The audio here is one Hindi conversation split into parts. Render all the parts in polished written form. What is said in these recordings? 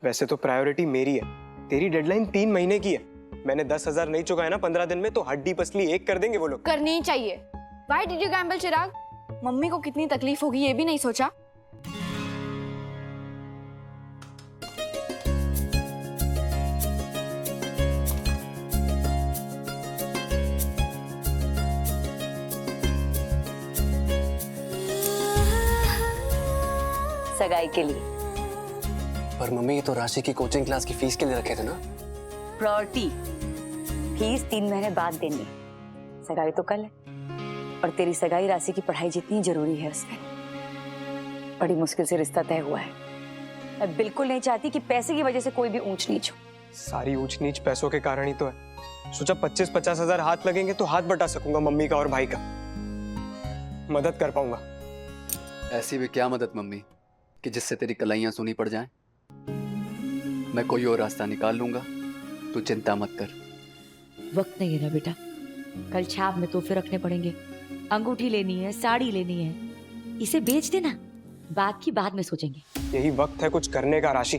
वैसे तो प्रायोरिटी मेरी है, तेरी डेडलाइन 3 महीने की है। मैंने 10,000 नहीं चुकाया ना 15 दिन में तो हड्डी पसली एक कर देंगे वो लोग। करनी ही चाहिए। Why did you gamble, Chirag? Mummy को कितनी तकलीफ होगी ये भी नहीं सोचा। सगाई के लिए। पर मम्मी ये तो राशि की कोचिंग क्लास की फीस के लिए रखे थे ना। प्रायोरिटी फीस 3 महीने बाद देनी है, सगाई तो कल है। और तेरी सगाई राशि की पढ़ाई जितनी जरूरी है उसमें। बड़ी मुश्किल से रिश्ता तय हुआ है। मैं बिल्कुल नहीं चाहती कि पैसे की वजह से कोई भी ऊंच नीच हो। सारी ऊंच नीच पैसों के कारण ही तो है। सोचा 25-50 हजार हाथ लगेंगे तो हाथ बटा सकूंगा मम्मी का और भाई का, मदद कर पाऊंगा। ऐसी भी क्या मदद मम्मी कि जिससे तेरी कलाइयां सुनी पड़ जाएं। मैं कोई और रास्ता निकाल लूंगा, तू चिंता मत कर। वक्त नहीं है ना बेटा, कल छाप में तोहफे रखने पड़ेंगे, अंगूठी लेनी है, साड़ी लेनी है, इसे बेच देना, बाकी बाद में सोचेंगे। यही वक्त है कुछ करने का राशि,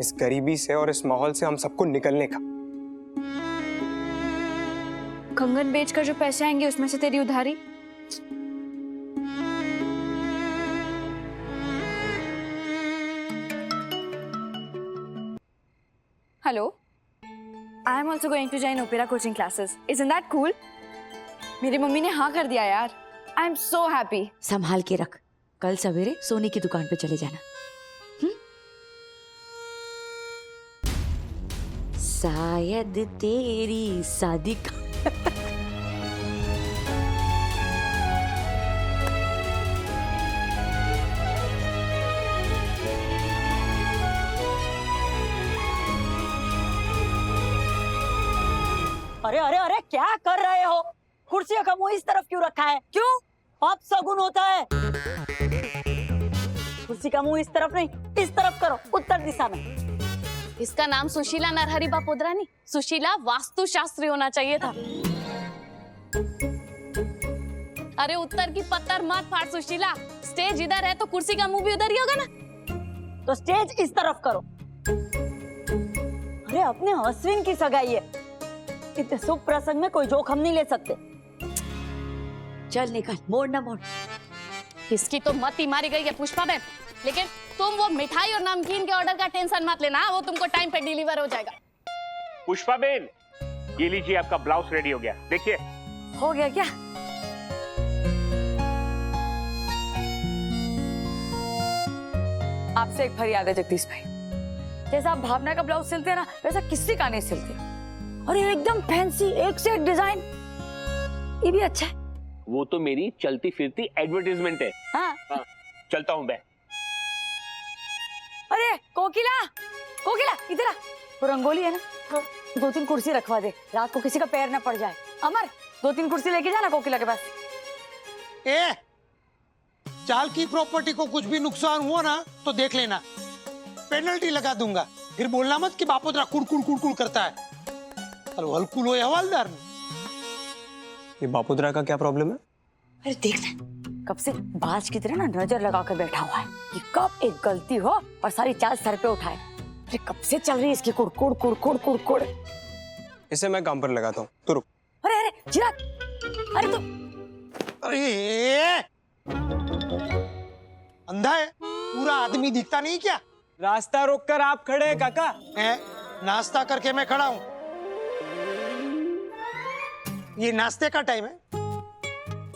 इस गरीबी से और इस माहौल से हम सबको निकलने का। कंगन बेचकर जो पैसे आएंगे उसमें से तेरी उधारी। Hello, I am also going to join opera coaching classes. Isn't that cool? मेरी मम्मी ने हाँ कर दिया यार। I am so happy. संभाल के रख, कल सवेरे सोनी की दुकान पे चले जाना। शायद तेरी शादी का अरे अरे अरे क्या कर रहे हो? कुर्सियों का मुंह इस तरफ क्यों रखा है? क्यों? अब शगुन होता है। कुर्सी का मुंह इस तरफ नहीं, इस तरफ करो, उत्तर दिशा में। इसका नाम सुशीला नरहरि बापोद्रा नहीं, सुशीला वास्तुशास्त्री होना चाहिए था। अरे उत्तर की पत्थर मत फाड़ सुशीला, स्टेज इधर है तो कुर्सी का मुंह भी उधर ही होगा ना। तो स्टेज इस तरफ करो। अरे अपने अश्विन की सगाई है, इतने शुभ प्रसंग में कोई जोखम नहीं ले सकते। चल निकल, मोड़ ना मोड़। इसकी तो मत ही मारी गई है पुष्पा बहन, लेकिन तुम वो मिठाई और नमकीन के ऑर्डर का टेंशन मत लेना, वो तुमको टाइम पे डिलीवर हो जाएगा। पुष्पा बेन, ये लीजिए आपका ब्लाउज रेडी हो गया, देखिए। हो गया क्या? आपसे एक फरियाद है जगदीश भाई, जैसा आप भावना का ब्लाउज सिलते हैं ना, वैसा किसी का नहीं सिलते। और ये एकदम फैंसी, एक से एक डिजाइन, ये भी अच्छा है। वो तो मेरी चलती फिरती एडवर्टाइजमेंट है। हाँ। चलता हूँ मैं। अरे कोकिला, कोकिला इधर आ। वो रंगोली है ना, 2-3 कुर्सी रखवा दे, रात को किसी का पैर ना पड़ जाए। अमर 2-3 कुर्सी लेके जाना कोकिला के पास। ए, चाल की प्रॉपर्टी को कुछ भी नुकसान हुआ ना तो देख लेना, पेनल्टी लगा दूंगा। फिर बोलना मत कि बापोद्रा कुड़कुड़ कुड़कुड़ करता है। चलो हल्कुल हो हवालदार। ये बापोद्रा का क्या प्रॉब्लम है? अरे देख ना, कब से बाज की तरह ना नजर लगा कर बैठा हुआ है कि कब एक गलती हो और सारी चाल सर पे उठाए। अरे कब से चल रही है इसकी कुड़कुड़ कुड़कुड़ कुड़कुड़। इसे मैं काम पर लगाता हूँ, तू रुक। अरे अरे चिराग, अरे तू, अरे अंधा है, पूरा आदमी दिखता नहीं क्या? रास्ता रोककर आप खड़े हैं काका। नाश्ता करके मैं खड़ा हूँ। ये नाश्ते का टाइम है।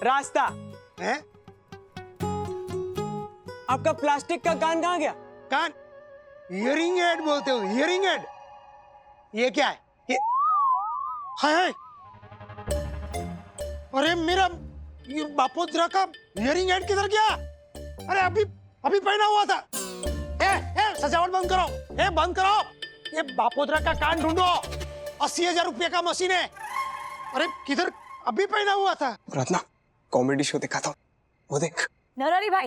रास्ता हैं? आपका प्लास्टिक का कान कहाँ गया? कान? हियरिंग एड बोलते हो, हियरिंग एड। ये क्या है? ये हाय। अरे मेरा ये बापोद्रा का हियरिंग एड किधर गया? अरे अभी अभी पहना हुआ था। सजावट बंद करो, बंद करो। ये बापोद्रा का कान ढूंढो, 80,000 रुपये का मशीन है। अरे किधर? अभी पहना हुआ था। रत्ना, कॉमेडी शो दिखाता हूँ, वो देख। नरहरि भाई,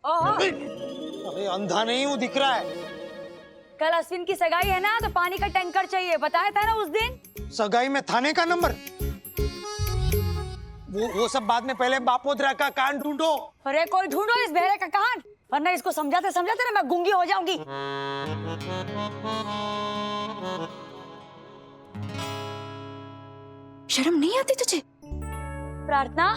ओहो, अरे अंधा नहीं हूँ, दिख रहा है। कल अश्विन की सगाई है ना, तो पानी का टैंकर चाहिए, बताया था ना उस दिन। सगाई में थाने का नंबर, वो सब बाद में, पहले बापोद्रा का कान ढूंढो। अरे कोई ढूंढो इस भेड़े का कान। वरना इसको समझाते समझाते ना मैं गूंगी हो जाऊंगी। शर्म नहीं आती तुझे? प्रार्थना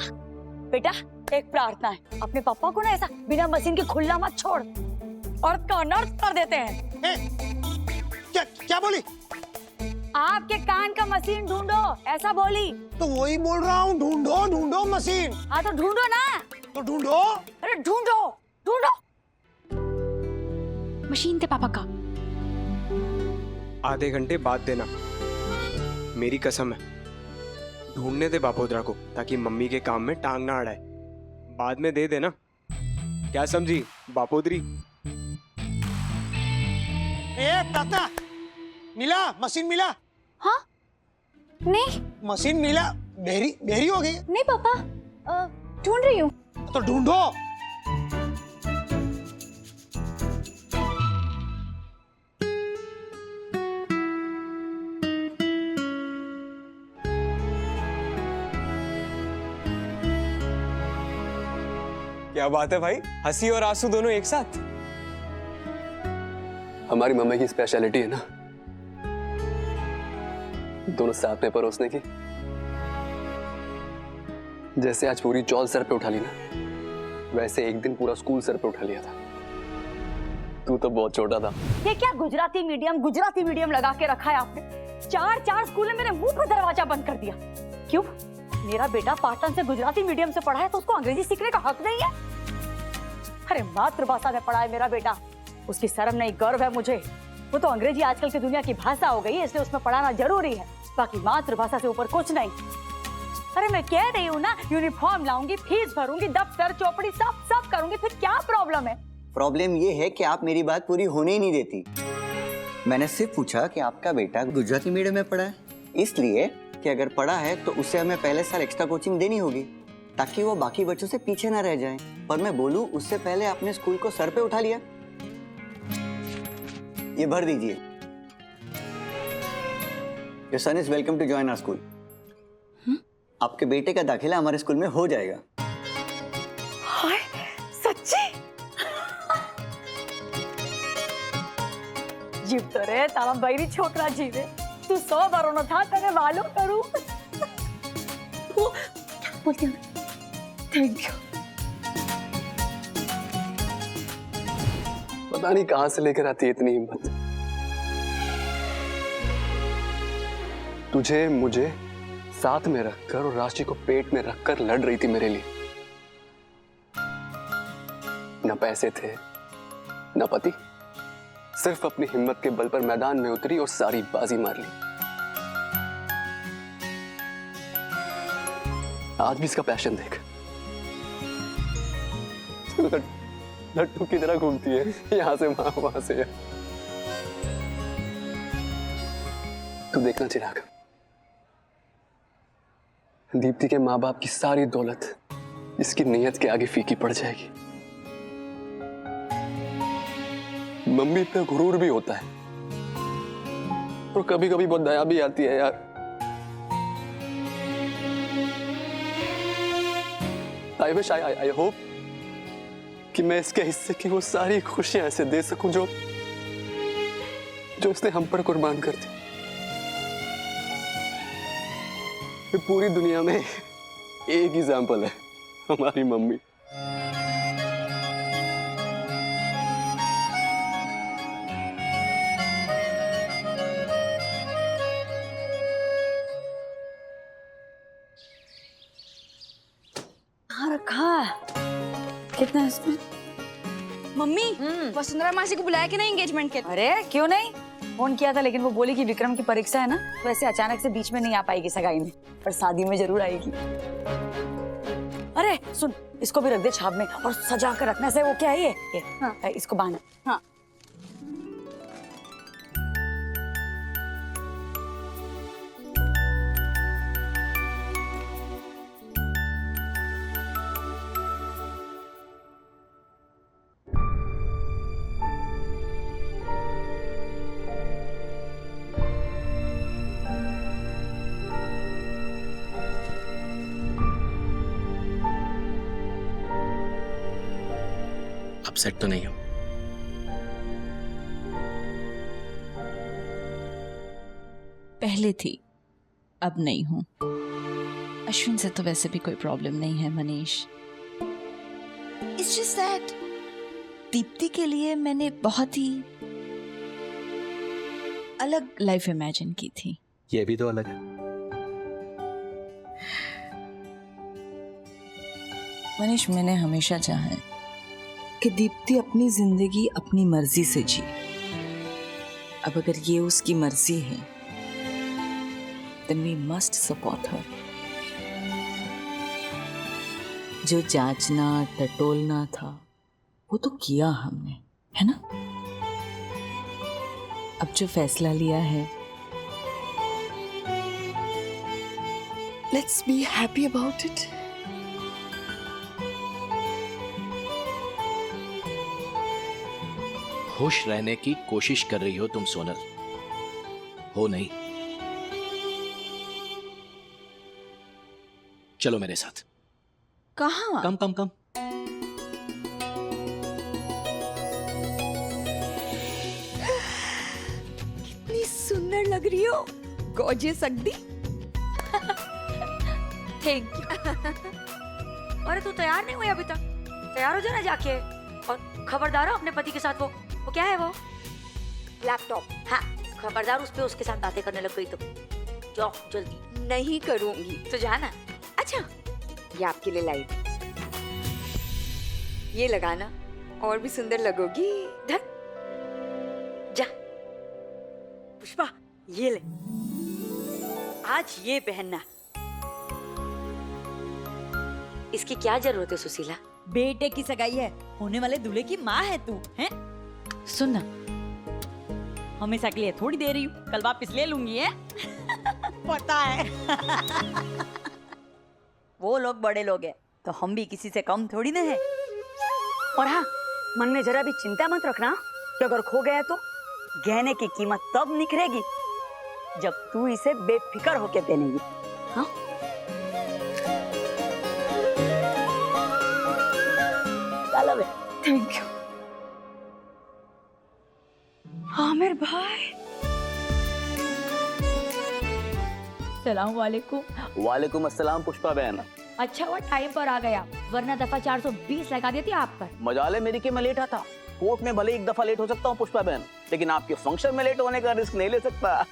बेटा, एक प्रार्थना है, अपने पापा को ना ऐसा बिना मशीन के खुला मत छोड़, औरत का अनर्थ कर देते हैं। क्या क्या बोली? आपके कान का मशीन ढूंढो, ऐसा बोली। तो वही बोल रहा हूँ, ढूंढो ढूंढो मशीन। हाँ तो ढूंढो ना। तो ढूंढो। अरे ढूंढो ढूंढो। मशीन थे पापा का। आधे घंटे बाद देना, मेरी कसम है। ढूंढने दे बापोद्रा को, ताकि मम्मी के काम में टांग ना अड़ाए। बाद में दे देना, क्या समझी बापोद्री? ए प्रार्थना, मिला मशीन मिला? हाँ? नहीं मशीन मिला? बेरी बेरी हो गई। नहीं पापा, ढूंढ रही हूँ। तो ढूंढो। क्या बात है भाई, हंसी और आंसू दोनों एक साथ। हमारी मम्मी की स्पेशलिटी है ना, दोनों साथ में परोसने की। जैसे आज पूरी चौल सर पे उठा ली ना, वैसे एक दिन पूरा स्कूल सर पे उठा लिया था। तू तो बहुत छोटा था। ये क्या गुजराती मीडियम लगा के रखा है आपने? चार स्कूल में मेरे मुंह पर दरवाजा बंद कर दिया। क्यों? मेरा बेटा पाटन से गुजराती मीडियम से पढ़ा है तो उसको अंग्रेजी सीखने का हक नहीं है? अरे मातृभाषा में पढ़ा है मेरा बेटा, उसकी शर्म नहीं गर्व है मुझे। वो तो अंग्रेजी आजकल की दुनिया की भाषा हो गई है, इसलिए उसमें पढ़ाना जरूरी है, बाकी मातृभाषा से ऊपर कुछ नहीं। अरे मैं कह रही हूँ ना, यूनिफॉर्म लाऊंगी, फीस भरूंगी, दफ्तर चौपड़ी सब करूंगी, फिर क्या प्रॉब्लम है? प्रॉब्लम ये है कि आप मेरी बात पूरी होने ही नहीं देती। मैंने सिर्फ पूछा कि आपका बेटा गुजराती मीडियम में पढ़ा है, इसलिए कि अगर पढ़ा है तो उसे हमें पहले साल एक्स्ट्रा कोचिंग देनी होगी, ताकि वो बाकी बच्चों से पीछे ना रह जाए। पर मैं बोलूं, उससे पहले आपने स्कूल को सर पे उठा लिया। ये भर दीजिए। Your son is welcome to join our school. आपके बेटे का दाखिला हमारे स्कूल में हो जाएगा। हाय सच्ची? जीव तो रे तारा बैरी छोकरा जीवे, तू 100 बारों था तेरे वालों करूं। क्या बोलती हूँ? Thank you. पता नहीं कहां से लेकर आती है इतनी हिम्मत। तुझे मुझे साथ में रखकर और राशि को पेट में रखकर लड़ रही थी मेरे लिए। न पैसे थे न पति, सिर्फ अपनी हिम्मत के बल पर मैदान में उतरी और सारी बाजी मार ली। आज भी इसका पैशन देख, लट्टू की तरह घूमती है, यहां से वहां से। तू देखना चिराग, दीप्ति के माँ बाप की सारी दौलत इसकी नीयत के आगे फीकी पड़ जाएगी। मम्मी पे गुरूर भी होता है और कभी कभी बहुत दया भी आती है यार। आई विश आई होप कि मैं इसके हिस्से की वो सारी खुशियां ऐसे दे सकूं जो उसने हम पर कुर्बान कर दी। पूरी दुनिया में एक एग्जाम्पल है, हमारी मम्मी। कहाँ रखा? कितना है इसमें? मम्मी, वसुंधरा मासी को बुलाया कि नहीं एंगेजमेंट के? अरे क्यों नहीं, फोन किया था, लेकिन वो बोली कि विक्रम की परीक्षा है ना, वैसे अचानक से बीच में नहीं आ पाएगी सगाई में, पर शादी में जरूर आएगी। अरे सुन, इसको भी रख दे छाप में और सजा कर रखने से वो क्या है ये हाँ। इसको बांध। हाँ। अपसेट तो नहीं हो? पहले थी, अब नहीं हूं। अश्विन से तो वैसे भी कोई प्रॉब्लम नहीं है Manish. It's just that Deepti के लिए मैंने बहुत ही अलग लाइफ इमेजिन की थी। ये भी तो अलग है। मनीष, मैंने हमेशा चाहा है कि दीप्ति अपनी जिंदगी अपनी मर्जी से जी। अब अगर ये उसकी मर्जी है, then we must support her. जो जांचना टटोलना था वो तो किया हमने, है ना? अब जो फैसला लिया है, let's be happy about it. खुश रहने की कोशिश कर रही हो तुम सोनल, हो नहीं। चलो मेरे साथ। कहाँ? कम कम कम। कितनी सुंदर लग रही हो, गॉर्जियस अगदी। Thank you. अरे तू तैयार नहीं हुई अभी तक? तैयार हो जाना जाके। और खबरदार हो अपने पति के साथ। वो क्या है वो? लैपटॉप। हाँ, खबरदार उस पे उसके साथ बातें करने लग गई तो जाओ जल्दी। नहीं करूंगी। तो जाना। अच्छा, ये आपके लिए लाइट, ये लगाना और भी सुंदर लगोगी। धर जा। पुष्पा, ये ले, आज ये पहनना। इसकी क्या जरूरत है सुशीला? बेटे की सगाई है, होने वाले दूल्हे की माँ है तू, हैं? सुन ना, हमेशा के लिए थोड़ी दे रही हूँ, कल वापस ले लूंगी, है? पता है। वो लोग बड़े लोग हैं, तो हम भी किसी से कम थोड़ी ना है। और हाँ, मन में जरा भी चिंता मत रखना कि अगर खो गया तो गहने की कीमत तब निखरेगी जब तू इसे बेफिक्र होके पहनेगी। हाँ? थैंक यू आमिर भाई। सलाम वालेकुम। वालेकुम अस्सलाम पुष्पा बहन। अच्छा हुआ टाइम पर आ गया, वरना दफा 420 लगा देती आप पर। मजाले मेरी कि मैं लेट आता। कोर्ट में भले एक दफा लेट हो सकता हूँ पुष्पा बहन, लेकिन आपके फंक्शन में लेट होने का रिस्क नहीं ले सकता।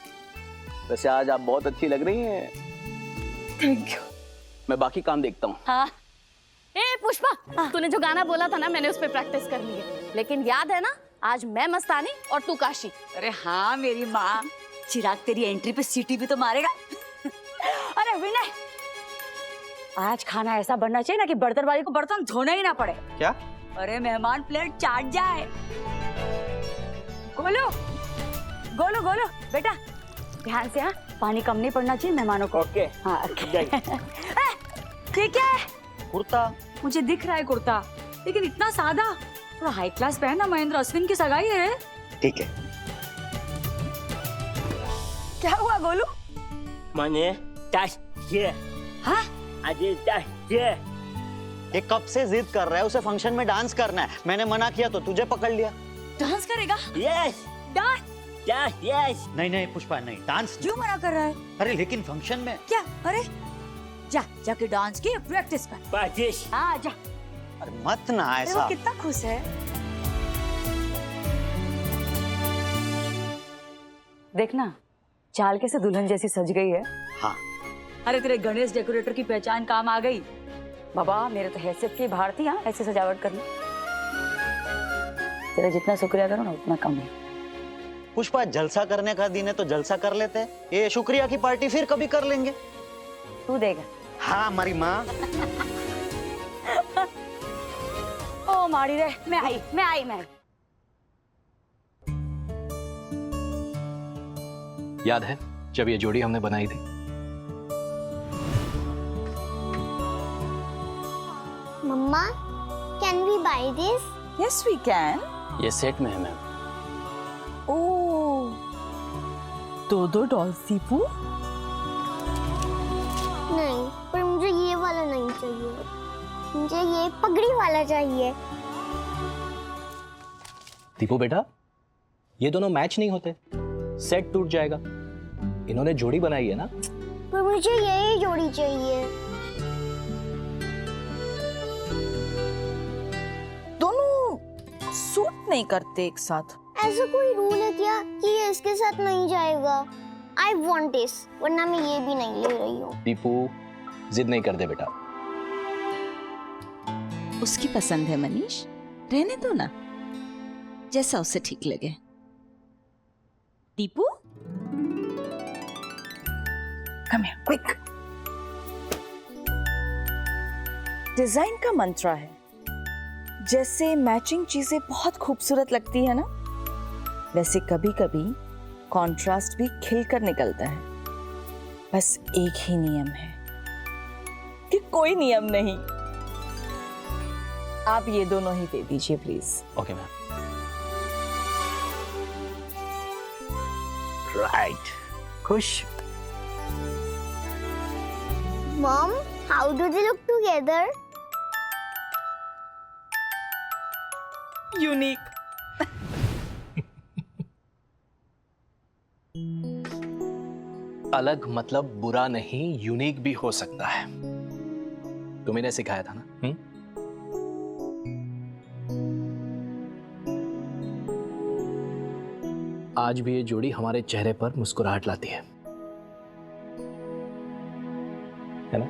वैसे आज आप बहुत अच्छी लग रही हैं। Thank you. मैं बाकी काम देखता हूँ। हाँ। ए पुष्पा, तूने जो गाना बोला था ना, मैंने उस पे प्रैक्टिस कर ली है। लेकिन याद है ना, आज मैं मस्तानी और तू काशी। अरे हाँ मेरी माँ, चिराग तेरी एंट्री पे सीटी भी तो मारेगा। अरे विनय, आज खाना ऐसा बनना चाहिए ना कि बर्तन वाली को बर्तन धोना ही ना पड़े। क्या? अरे मेहमान प्लेट चाट जाए। गोलू, गोलू गोलू बेटा, ध्यान से। हाँ, पानी कम नहीं पड़ना चाहिए मेहमानों को। ओके। हाँ। ये क्या है? कुर्ता। मुझे दिख रहा है कुर्ता, लेकिन इतना सादा। थोड़ा हाई क्लास पहनना, महेंद्र अश्विन की सगाई है। ठीक है। क्या हुआ गोलू? माने ये। हाँ? ये कब से जिद कर रहा है, उसे फंक्शन में डांस करना है। मैंने मना किया तो तुझे पकड़ लिया। डांस करेगा? Yes dance? यस। नहीं नहीं पुष्पा, नहीं डांस। क्यों मना कर रहा है? अरे लेकिन फंक्शन में क्या? अरे जाके डांस की प्रैक्टिस कर। हाँ जा। अरे मत ना ऐसा। वो कितना खुश है। देखना, चाल कैसे दुल्हन जैसी सज गई है। हाँ। अरे तेरे गणेश डेकोरेटर की पहचान काम आ गई। बाबा, मेरे तो हैसियत की बाहर थी। हाँ, ऐसे सजावट करनी। तेरा जितना शुक्रिया करो ना उतना कम है। पुष्पा, जलसा करने का दिन है तो जलसा कर लेते हैं। ये शुक्रिया की पार्टी फिर कभी कर लेंगे। तू देगा। हाँ हमारी माँ। ओ मारी रे, मैं आई। याद है जब ये जोड़ी हमने बनाई थी? Mamma, can we buy this? Yes we can. ये सेट में है मैम। ओह, दो डॉल सीपू? नहीं, पर मुझे ये वाला नहीं चाहिए। मुझे ये पगड़ी वाला चाहिए। दीपू बेटा, ये दोनों मैच नहीं होते, सेट टूट जाएगा। इन्होंने जोड़ी बनाई है ना। पर मुझे यही जोड़ी चाहिए। दोनों सूट नहीं करते एक साथ। ऐसा कोई रूल है क्या कि ये इसके साथ नहीं जाएगा? I want this, वरना मैं ये भी नहीं ले रही हूँ। दीपू, जिद नहीं कर दे बेटा। उसकी पसंद है मनीष, रहने दो ना, जैसा उसे ठीक लगे। Deepu, come here, quick. Design का मंत्र है, जैसे मैचिंग चीजें बहुत खूबसूरत लगती है ना, वैसे कभी कभी कॉन्ट्रास्ट भी खिलकर निकलता है। बस एक ही नियम है कि कोई नियम नहीं। आप ये दोनों ही दे दीजिए प्लीज। Okay ma'am. राइट, खुश। Mom, how do they look together? Unique. अलग मतलब बुरा नहीं, यूनिक भी हो सकता है। तुम इन्हें सिखाया था ना? आज भी ये जोड़ी हमारे चेहरे पर मुस्कुराहट लाती है ना?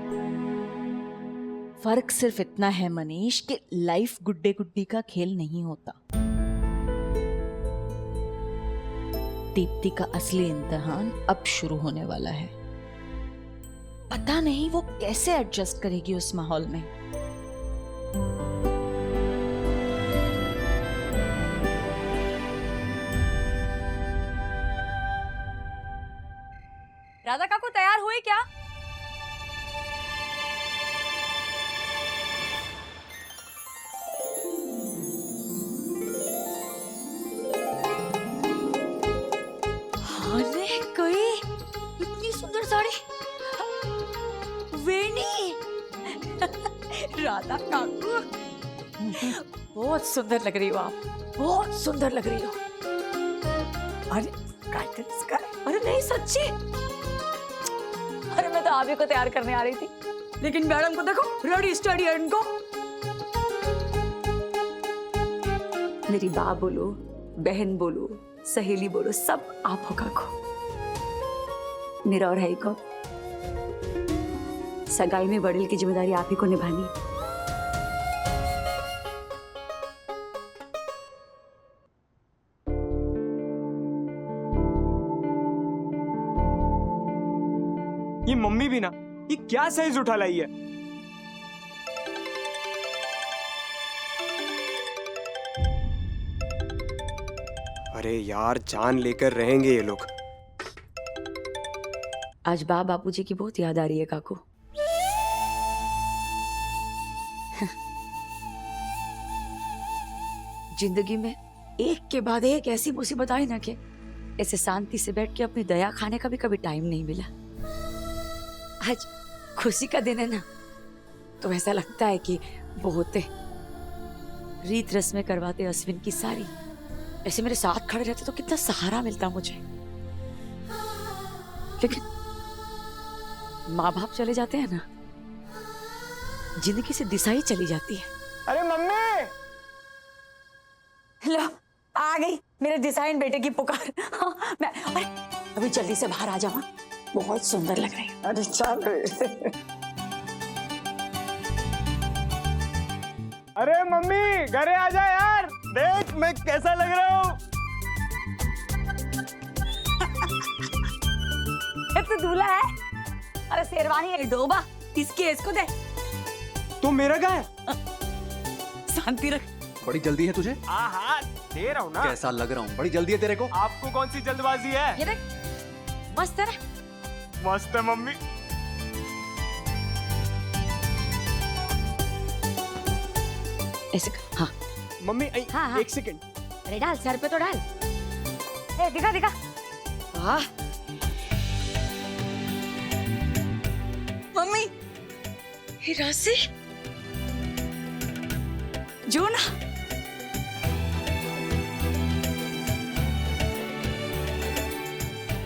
फर्क सिर्फ इतना है मनीष कि लाइफ गुड्डे गुड्डी का खेल नहीं होता। दीप्ति का असली इम्तिहान अब शुरू होने वाला है। पता नहीं वो कैसे एडजस्ट करेगी उस माहौल में। राधा काकू तैयार हुई क्या? अरे कोई इतनी सुंदर साड़ी, वेणी। राधा काकू बहुत सुंदर लग रही हो आप, बहुत सुंदर लग रही हो। अरे गाइडेंस का, अरे नहीं सच्ची। अरे मैं तो आप ही को तैयार करने आ रही थी, लेकिन मैडम को देखो, रेडी स्टडी एंड गो। मेरी माँ बोलो, बहन बोलो, सहेली बोलो, सब आप हो काकू। मेरा और है को सगाई में बड़े की जिम्मेदारी आप ही को निभानी है। ये मम्मी भी ना, ये क्या साइज उठा लाई है। अरे यार, जान लेकर रहेंगे ये लोग। आज बापूजी की बहुत याद आ रही है काकू। जिंदगी में एक के बाद एक ऐसी मुसीबत आई ना कि ऐसे शांति से बैठ के अपनी दया खाने का भी कभी टाइम नहीं मिला। आज खुशी का दिन है ना, तो ऐसा लगता है कि वो होते रीत रस्में करवाते अश्विन की सारी, ऐसे मेरे साथ खड़े रहते तो कितना सहारा मिलता मुझे। लेकिन माँ बाप चले जाते हैं ना, जिंदगी से दिशा ही चली जाती है। अरे मम्मी, लो आ गई मेरे डिजाइन बेटे की पुकार। हाँ, मैं अरे अभी जल्दी से बाहर आ जाओ, बहुत सुंदर लग रही है। अरे चल। अरे मम्मी, घरे आ जा यार, देख मैं कैसा लग रहा हूँ। तो दूल्हा है, अरे शेरवानी है डोबा, इसकी इसको दे। तो मेरा क्या है? शांति रख। बड़ी जल्दी है तुझे? हाँ, दे रहा हूँ ना। कैसा लग रहा हूँ? बड़ी जल्दी है तेरे को? आपको कौन सी जल्दबाजी है? ये देख, मस्त है ना? मस्त है मम्मी। ऐसे हाँ मम्मी हाँ, हाँ। एक सेकंड। अरे डाल, सर पे तो डाल। ए, दिखा दिखा। वाह मम्मी, ये राशि जो ना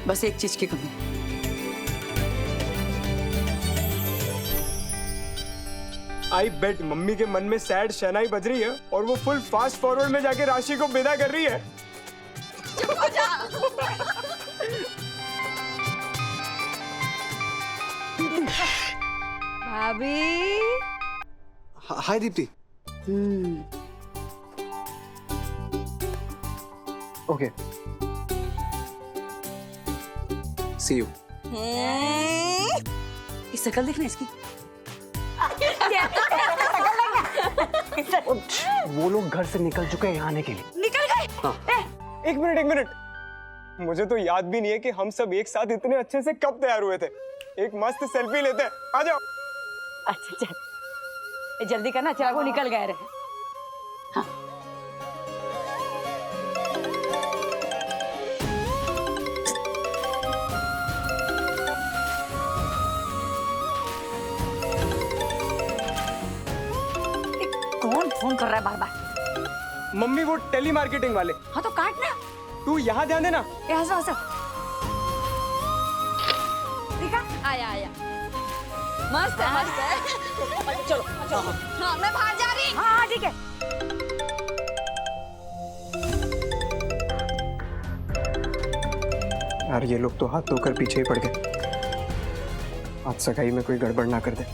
बस एक चीज की कमी। आई बेट मम्मी के मन में सैड शहनाई बज रही है और वो फुल फास्ट फॉरवर्ड में जाके राशि को विदा कर रही है। भाभी। Hi Deepti. Okay see you. इस शक्ल देखना इसकी। वो लोग घर से निकल चुके हैं यहाँ आने के लिए। निकल गए? एक मिनट मुझे तो याद भी नहीं है कि हम सब एक साथ इतने अच्छे से कब तैयार हुए थे। एक मस्त सेल्फी लेते हैं, आ जाओ। अच्छा चल जल्दी करना, चिराग वो निकल गए रहे। हाँ। कौन फोन कर रहा है बार बार? मम्मी वो टेली मार्केटिंग वाले। हाँ तो काट ना। तू यहाँ ध्यान देना। हंसो हंसो। देखा? आया मस्त है। चलो हाँ मैं बाहर जा रही। हाँ ठीक है। यार ये लोग तो हाथ धोकर पीछे ही पड़ गए। आज सगाई में कोई गड़बड़ ना कर दे।